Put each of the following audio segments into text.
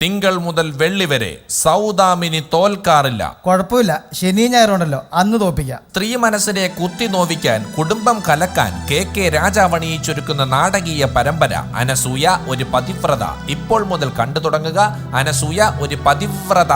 തിങ്കൾ മുതൽ വെള്ളി വരെ സൗദാമിനി തോൽക്കാറില്ല. കുഴപ്പമില്ല, ശനി ഞായറുണ്ടല്ലോ, അന്ന് തോപ്പിക്കാം. സ്ത്രീ മനസ്സിനെ കുത്തി നോവിക്കാൻ, കുടുംബം കലക്കാൻ KK രാജാവണിയിച്ചൊരുക്കുന്ന നാടകീയ പരമ്പര അനസൂയ ഒരു പതിവ്രത. ഇപ്പോൾ മുതൽ കണ്ടു തുടങ്ങുക അനസൂയ ഒരു പതിവ്രത.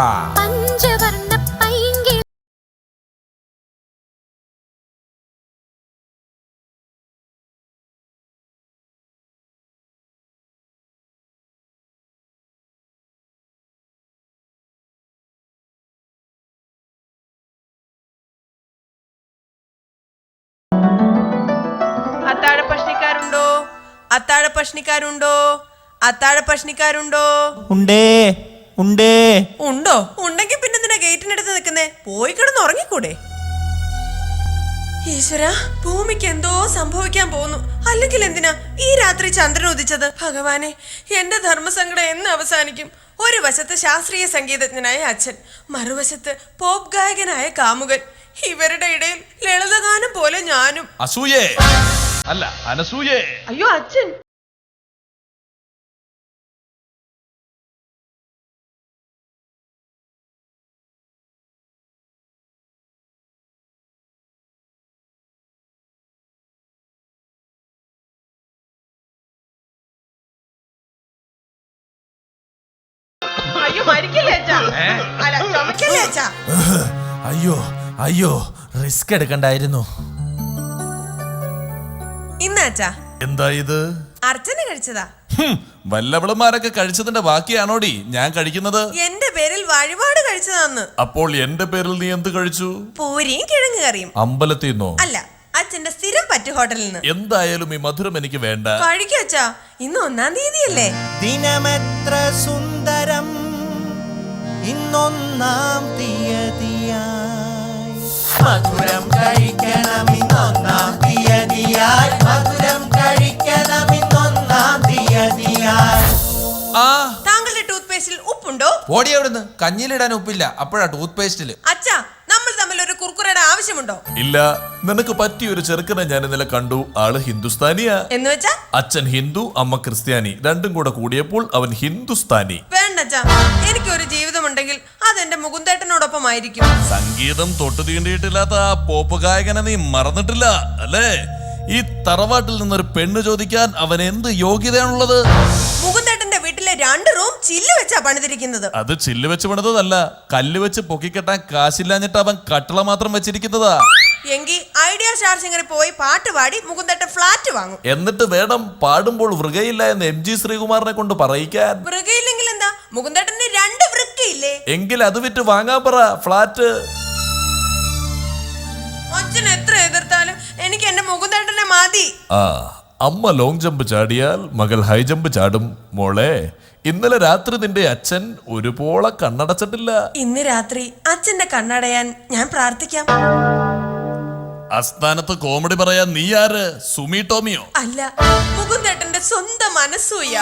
അത്താഴപ്പഷ്ണിക്കാരുണ്ടോ? ഉണ്ടോ? ഉണ്ടെങ്കിൽ പിന്നെ എന്തിനാ ഗേറ്റിനടുത്ത് നിൽക്കുന്നേ? പോയി കിടന്ന് ഉറങ്ങിക്കൂടെ? ഈശ്വര, ഭൂമിക്ക് എന്തോ സംഭവിക്കാൻ പോകുന്നു. അല്ലെങ്കിൽ എന്തിനാ ഈ രാത്രി ചന്ദ്രൻ ഉദിച്ചത്? ഭഗവാനെ, എന്റെ ധർമ്മസങ്കടം എന്ന് അവസാനിക്കും? ഒരു വശത്ത് ശാസ്ത്രീയ സംഗീതജ്ഞനായ അച്ഛൻ, മറുവശത്ത് പോപ്പ് ഗായകനായ കാമുകൻ. ഇവരുടെ ഇടയിൽ ലളിതഗാനം പോലെ ഞാനും. അസൂയേ അല്ല അനസൂയേ. അയ്യോ അച്ഛൻ, അയ്യോ മരിക്കല്ലേ അച്ഛാ? അല്ല ചുമക്കല്ലേ അച്ഛാ? അയ്യോ റിസ്ക് എടുക്കണ്ടായിരുന്നു. ഇന്നാച്ചാ എന്താ ഇത്? അർച്ചന കഴിച്ചതാ. വല്ലവളന്മാരൊക്കെ കഴിച്ചതിന്റെ ബാക്കിയാണോടി ഞാൻ കഴിക്കുന്നത്? എന്റെ പേരിൽ വഴിപാട് കഴിച്ചതാന്ന്. അപ്പോൾ എന്റെ പേരിൽ നീ എന്ത് കഴിച്ചു? പൂരിയും കിഴങ്ങ് കറിയും. അമ്പലത്തിൽ നിന്നോ? അല്ല, അച്ഛന്റെ സ്ഥിരം പറ്റു ഹോട്ടലിൽ നിന്ന്. എന്തായാലും ഈ മധുരം എനിക്ക് വേണ്ട. കഴിക്കച്ചാ, ഇന്ന് 1-ാം തീയതിയല്ലേ? ദിനമെത്ര സുന്ദരം ഇന്നൊന്നാം തീയതിയായി, മധുരം കഴിക്കണം ഇന്നൊന്നാം തീയതിയായി, മധുരം കഴിക്കണം ഇന്നൊന്നാം തീയതിയായി. താങ്കളുടെ ടൂത്ത് പേസ്റ്റിൽ ഉപ്പുണ്ടോ? ഓടി അവിടുന്ന്. കഞ്ഞിലിടാൻ ഉപ്പില്ല, അപ്പോഴാ ടൂത്ത് പേസ്റ്റില്. അച്ഛാ, നമ്മൾ തമ്മിൽ ഒരു കുർക്കുറയുടെ ആവശ്യമുണ്ടോ? ഇല്ല, നിനക്ക് പറ്റിയ ഒരു ചെറുക്കനെ ഞാൻ ഇന്നലെ കണ്ടു. ആള് ഹിന്ദുസ്ഥാനിയാ. എന്ന് വെച്ചാ? അച്ഛൻ ഹിന്ദു, അമ്മ ക്രിസ്ത്യാനി, രണ്ടും കൂടെ കൂടിയപ്പോൾ അവൻ ഹിന്ദുസ്ഥാനി. വേണ്ടച്ചാ, എനിക്കൊരു ജീവിതമുണ്ടെങ്കിൽ അതെന്റെ മുകുന്ദേട്ടനോടൊപ്പം ആയിരിക്കും. സംഗീതം തൊട്ടു തീണ്ടിയിട്ടില്ലാത്ത ആ പോപ്പ് ഗായകനെ നീ മറന്നിട്ടില്ല അല്ലേ? ഈ തറവാട്ടിൽ നിന്നൊരു പെണ്ണ് ചോദിക്കാൻ അവൻ എന്ത് യോഗ്യതയാണുള്ളത്? മുകുന്ദേട്ടന്റെ വീട്ടിലെ 2 റൂം ചില്ല് വെച്ചാ പണിതിരിക്കുന്നത്. അത് ചില്ല് വെച്ച് പണിതല്ല, കല്ല് വെച്ച് പൊക്കിക്കെട്ടാൻ കാശില്ലാഞ്ഞിട്ട് അവൻ കട്ടള മാത്രം വെച്ചിരിക്കുന്നതാ. എങ്കിൽ ഐഡിയ സ്റ്റാർ സിംഗറിൽ പോയി പാട്ട് പാടി മുകുന്ദേട്ടൻ ഫ്ലാറ്റ് വാങ്ങും. എന്നിട്ട് വേണം പാടുമ്പോൾ വൃകയില്ല എന്ന് MG ശ്രീകുമാറിനെ കൊണ്ട് പറയിക്കാൻ. വൃകയില്ലെങ്കിൽ എന്താ? മുകുന്ദേട്ടന് 2 വൃക്കയില്ലേ? എങ്കിൽ അത് വിറ്റ് വാങ്ങാൻ പറ ഫ്ലാറ്റ്. അച്ഛൻ എത്ര എതിർത്താലും എനിക്ക് എന്റെ മുകുന്ദേട്ടനെ മതി. അമ്മ ലോങ് ജമ്പ് ചാടിയാൽ മകൾ ഹൈ ജമ്പ് ചാടും. മോളെ, ഇന്നലെ രാത്രി നിന്റെ അച്ഛൻ ഒരുപോലെ കണ്ണടച്ചിട്ടില്ല. ഇന്ന് രാത്രി അച്ഛന്റെ കണ്ണടയാൻ ഞാൻ പ്രാർത്ഥിക്കാം. ആസ്ഥാനത്ത് കോമഡി പറയാൻ നീ ആര്? സുമി ടോമിയോ? അല്ല, മുകുന്ദേട്ടന്റെ സ്വന്തം അനസൂയ.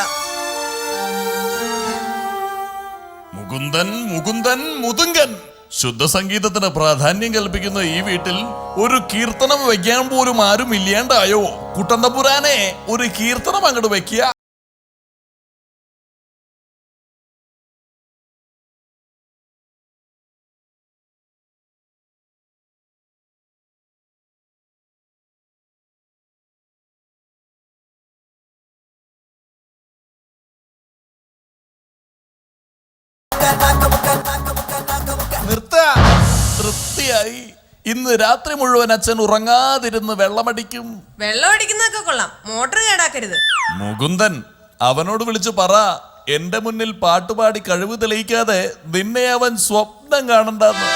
മുകുന്ദൻ മുതുങ്കൻ. ശുദ്ധ സംഗീതത്തിന് പ്രാധാന്യം കൽപ്പിക്കുന്ന ഈ വീട്ടിൽ ഒരു കീർത്തനം വെക്കാൻ പോലും ആരും ഇല്ലാണ്ടായോ? കുട്ടന്തപുരാനെ, ഒരു കീർത്തനം അങ്ങോട്ട് വെക്കുക. തൃപ്തിയായി. ഇന്ന് രാത്രി മുഴുവൻ അച്ഛൻ ഉറങ്ങാതിരുന്ന് വെള്ളമടിക്കും. വെള്ളമടിക്കുന്നതൊക്കെ കൊള്ളാം, മോട്ടർ കേടാക്കരുത്. മുകുന്ദൻ, അവനോട് വിളിച്ചു പറ, എന്റെ മുന്നിൽ പാട്ടുപാടി കഴിവ് തെളിയിക്കാതെ നിന്നെ അവൻ സ്വപ്നം കാണണ്ടെന്ന്.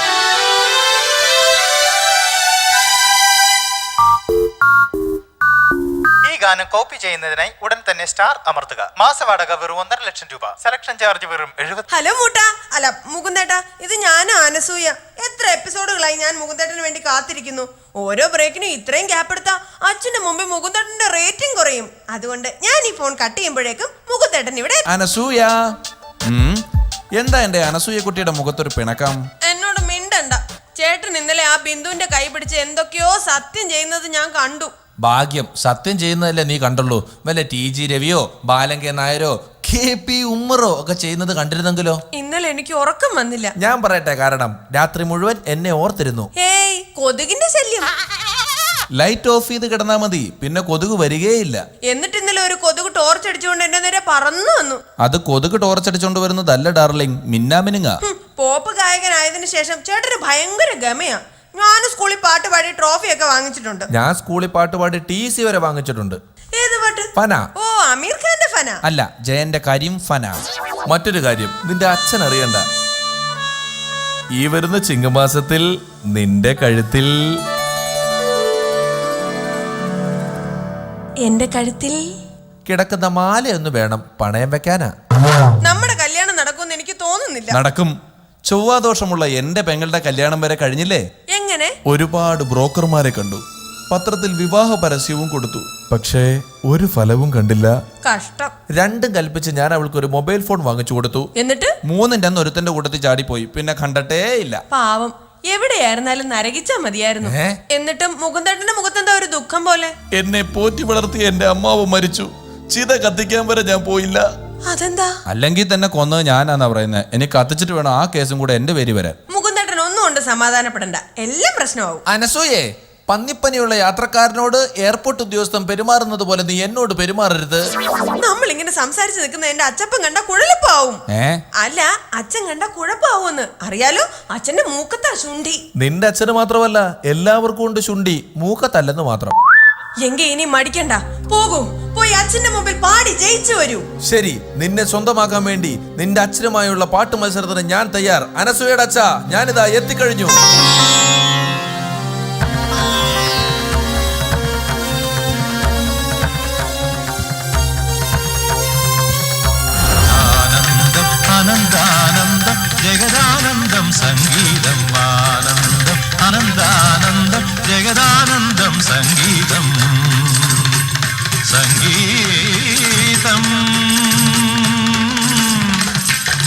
ഗാനം കോപ്പി ചെയ്യുന്നതിനായി ഉടൻ തന്നെ സ്റ്റാർ അമർത്തുക. മാസവാടക വെറും 1.5 ലക്ഷം രൂപ. സെലക്ഷൻ ചാർജ് വെറും 70. ഹലോ മൂട്ടാ, അല്ല മുകുന്ദേട്ടാ, ഇത് ഞാനാ അനസൂയ. എത്ര എപ്പിസോഡുകളായി ഞാൻ മുകുന്ദേട്ടന് വേണ്ടി കാത്തിരിക്കുന്നു. ഓരോ ബ്രേക്കിനും ഇത്രയും ഗ്യാപ്പ് എടുത്താ അച്ഛന്റെ മുമ്പിൽ മുകുന്ദേട്ടന്റെ റേറ്റിംഗ് കുറയും. അതുകൊണ്ട് ഞാൻ ഈ ഫോൺ കട്ട് ചെയ്യുമ്പോഴേക്കും മുകുന്ദേട്ടൻ ഇവിടെ. അനസൂയ, എന്താ എന്റെ അനസൂയ കുട്ടിയുടെ മുഖത്തൊരു പിണക്കം? എന്നോട് മിണ്ടണ്ട. ചേട്ടൻ ഇന്നലെ ആ ബിന്ദുവിന്റെ കൈ പിടിച്ച് എന്തൊക്കെയോ സത്യം ചെയ്യുന്നത് ഞാൻ കണ്ടു. ഭാഗ്യം, സത്യം ചെയ്യുന്നതല്ലേ നീ കണ്ടുള്ളൂ. വല്ല TG രവിയോ ബാലൻ കെ നായരോ KP ഉമ്മറോ ഒക്കെ ചെയ്യുന്നത് കണ്ടിരുന്നെങ്കിലോ? ഇന്നലെ എനിക്ക് ഉറക്കം വന്നില്ല. ഞാൻ പറയട്ടെ കാരണം, രാത്രി മുഴുവൻ എന്നെ ഓർത്തിരുന്നു. ഏയ്, കൊതുകിന്റെ ശല്യം. ലൈറ്റ് ഓഫ് ചെയ്ത് കിടന്നാ മതി, പിന്നെ കൊതുക് വരികയില്ല. എന്നിട്ട് ഇന്നലെ ഒരു കൊതുക് ടോർച്ച് അടിച്ചുകൊണ്ട് എന്റെ നേരെ പറന്നു വന്നു. അത് കൊതുക് ടോർച്ചടിച്ചോണ്ട് വരുന്നതല്ല ഡാർലിംഗ്, മിന്നാമിനുങ്ങ. പോപ്പ് ഗായകനായതിനു ശേഷം ചേട്ടന് ഭയങ്കര ഗമയാ. ഞാൻ സ്കൂളിൽ പാട്ട് പാടി ട്രോഫിയൊക്കെ വാങ്ങിച്ചിട്ടുണ്ട്. ഞാൻ സ്കൂളിൽ പാട്ട് പാടി TC വരെ വാങ്ങിച്ചിട്ടുണ്ട്. ഏത് പാട്ട്? ഫന. ഓ, അമീർ ഖാന്റെ ഫന അല്ല, ജയന്റെ കരീം ഫന. മറ്റൊരു കാര്യം, നിന്റെ അച്ഛൻ അറിയണ്ട, ഈ വരുന്ന ചിങ്ങമാസത്തിൽ നിന്റെ കഴുത്തിൽ എന്റെ കഴുത്തിൽ കിടക്കുന്ന മാലയൊന്ന് വേണം പണയം വെക്കാനാ. നമ്മുടെ കല്യാണം നടക്കുമെന്ന് എനിക്ക് തോന്നുന്നില്ല. നടക്കും. ചൊവ്വാദോഷമുള്ള എന്റെ പെങ്ങളുടെ കല്യാണം വരെ കഴിഞ്ഞില്ലേ? എങ്ങനെ? ഒരുപാട് ബ്രോക്കർമാരെ കണ്ടു, പത്രത്തിൽ വിവാഹ പരസ്യവും കൊടുത്തു, പക്ഷേ ഒരു ഫലവും കണ്ടില്ല. കഷ്ടം. രണ്ടും കൽപ്പിച്ച് ഞാൻ അവൾക്ക് ഒരു മൊബൈൽ ഫോൺ വാങ്ങിച്ചു കൊടുത്തു. എന്നിട്ട് മൂന്നിന്റെ അന്ന് ഒരുത്തന്റെ കൂട്ടത്തിൽ ചാടിപ്പോയി, പിന്നെ കണ്ടട്ടേ ഇല്ല. പാവം, എവിടെയായിരുന്നാലും നരകിച്ചാ മതിയായിരുന്നു. എന്നിട്ടും മുകുന്ദേട്ടന്റെ മുഖത്തെന്താ ഒരു ദുഃഖം പോലെ? എന്നെ പോറ്റി വളർത്തിയ എന്റെ അമ്മാവ് മരിച്ചു, ചിത കത്തിക്കാൻ വരെ ഞാൻ പോയില്ല. അതെന്താ? അല്ലെങ്കിൽ തന്നെ കൊന്നത് ഞാനാന്നാ പറയുന്നത്. എനിക്ക് കത്തിച്ചിട്ട് വേണം ആ കേസും കൂടെ എന്റെ പേര് വരാൻ. മുകുന്ദേട്ടൻ ഒന്നും കൊണ്ട് സമാധാനപ്പെടണ്ട, എല്ലാം പ്രശ്നമാവും. അനസൂയേ, പന്നിപ്പനിയുള്ള യാത്രക്കാരനോട് എയർപോർട്ട് ഉദ്യോഗസ്ഥൻ പെരുമാറുന്നത് പോലെ നീ എന്നോട് പെരുമാറരുത്. നമ്മൾ ഇങ്ങനെ സംസാരിച്ച് നിൽക്കുന്ന എന്റെ അച്ഛപ്പൻ കണ്ട കുഴലിപ്പാവും. അല്ല, അച്ഛൻ കണ്ട കുഴപ്പാവൂന്ന് അറിയാലോ. അച്ഛന്റെ മൂക്കത്താ ശുണ്ഠി. നിന്റെ അച്ഛന് മാത്രമല്ല, എല്ലാവർക്കും ഉണ്ട് ശുണ്ഠി, മൂക്കത്തല്ലെന്ന് മാത്രം. എങ്കി ഇനി മടിക്കണ്ട, പോകൂ, പോയി അച്ഛന്റെ മുമ്പിൽ പാടി ജയിച്ചു വരൂ. ശരി, നിന്നെ സ്വന്തമാക്കാൻ വേണ്ടി നിന്റെ അച്ഛനുമായുള്ള പാട്ട് മത്സരത്തിന് ഞാൻ തയ്യാർ. അനസൂയയുടെ അച്ഛ, ഞാനിതാ എത്തിക്കഴിഞ്ഞു. ആനന്ദാനന്ദം ജഗദാനന്ദം സംഗീതം ആനന്ദം ആനന്ദാനന്ദം ജഗദാനന്ദം സംഗീതം സംഗീതം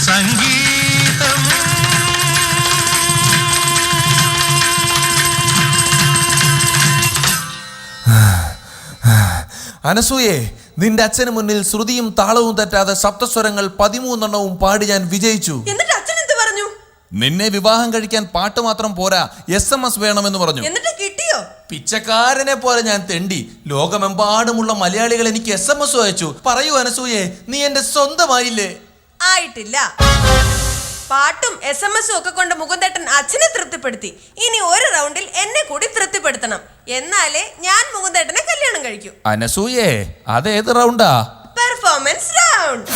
സംഗീതം. അനസൂയെ, നിന്റെ അച്ഛന് മുന്നിൽ ശ്രുതിയും താളവും തെറ്റാതെ സപ്തസ്വരങ്ങൾ 13 പാടി ഞാൻ വിജയിച്ചു. എന്നിട്ട് അച്ഛൻ എന്ത് പറഞ്ഞു? നിന്നെ വിവാഹം കഴിക്കാൻ പാട്ട് മാത്രം പോരാ, SMS വേണമെന്ന് പറഞ്ഞു. എന്നിട്ട് കിട്ടിയോ? പിച്ചക്കാരനെ പോലെ ഞാൻ തെണ്ടി ലോകമെമ്പാടുമുള്ള മലയാളികൾ എനിക്ക് SMS അയച്ചു. പറയൂ അനസൂയെ, നീ എന്റെ സ്വന്തമായില്ലേ? ആയിട്ടില്ല. പാട്ടും SMS ഒക്കെ കൊണ്ട് മുകുന്ദേട്ടൻ അച്ഛനെ തൃപ്തിപ്പെടുത്തി. ഇനി ഒരു റൗണ്ടിൽ എന്നെ കൂടി തൃപ്തിപ്പെടുത്തണം, എന്നാലേ ഞാൻ മുകുന്ദേട്ടനെ കല്യാണം കഴിക്കൂ. അനസൂയെ, അതേത് റൗണ്ടാ? Performance round.